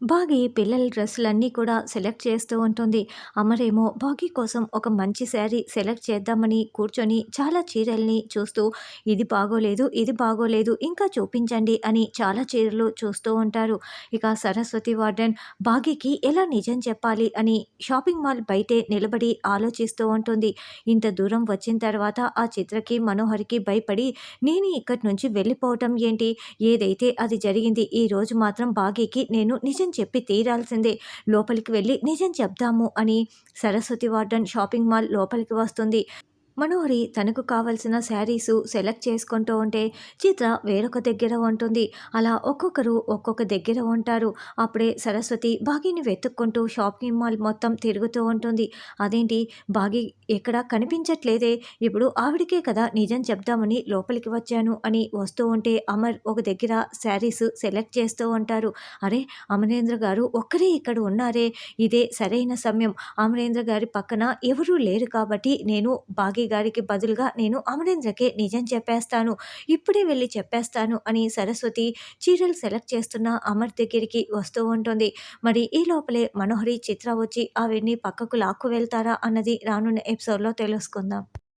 బాగి పిల్లల డ్రెస్సులన్నీ కూడా సెలెక్ట్ చేస్తూ ఉంటుంది. అమరేమో బాగి కోసం ఒక మంచి శారీ సెలెక్ట్ చేద్దామని కూర్చొని చాలా చీరల్ని చూస్తూ ఇది బాగోలేదు, ఇది బాగోలేదు ఇంకా చూపించండి అని చాలా చీరలు చూస్తూ ఉంటారు. ఇక సరస్వతి వార్డెన్ బాగికి ఎలా నిజం చెప్పాలి అని షాపింగ్ మాల్ బయటే నిలబడి ఆలోచిస్తూ ఉంటుంది. ఇంత దూరం వచ్చిన తర్వాత ఆ చిత్రకి, మనోహర్‌కి భయపడి నేను ఇక్కడి నుంచి వెళ్ళిపోవటం ఏంటి? ఏదైతే అది జరిగింది. ఈరోజు మాత్రం బాగీకి నేను నిజం చెప్పి తీరాల్సిందే. లోపలికి వెళ్ళి నిజం చెప్దాము అని సరస్వతి వార్డెన్ షాపింగ్ మాల్ లోపలికి వస్తుంది. మనోహరి తనకు కావాల్సిన శారీసు సెలెక్ట్ చేసుకుంటూ ఉంటే, చిత్ర వేరొక దగ్గర ఉంటుంది. అలా ఒక్కొక్కరు ఒక్కొక్క దగ్గర ఉంటారు. అప్పుడే సరస్వతి బాగీని వెతుక్కుంటూ షాపింగ్ మాల్ మొత్తం తిరుగుతూ ఉంటుంది. అదేంటి బాగీ ఎక్కడా కనిపించట్లేదే! ఇప్పుడు ఆవిడకే కదా నిజం చెప్దామని లోపలికి వచ్చాను అని వస్తూ ఉంటే, అమర్ ఒక దగ్గర శారీస్ సెలెక్ట్ చేస్తూ ఉంటారు. అరే! అమరేంద్ర గారు ఒక్కరే ఇక్కడ ఉన్నారే! ఇదే సరైన సమయం. అమరేంద్ర గారి పక్కన ఎవరూ లేరు కాబట్టి నేను బాగీ గారికి బదులుగా నేను అమరేంద్రకే నిజం చెప్పేస్తాను. ఇప్పుడే వెళ్ళి చెప్పేస్తాను అని సరస్వతి చీరలు సెలెక్ట్ చేస్తున్న అమర్ దగ్గరికి వస్తూ ఉంటుంది. మరి ఈ లోపలే మనోహరి, చిత్ర వచ్చి ఆవిడ్ని పక్కకు లాక్కు వెళ్తారా అన్నది రానున్న ఎపిసోడ్‌లో తెలుసుకుందాం.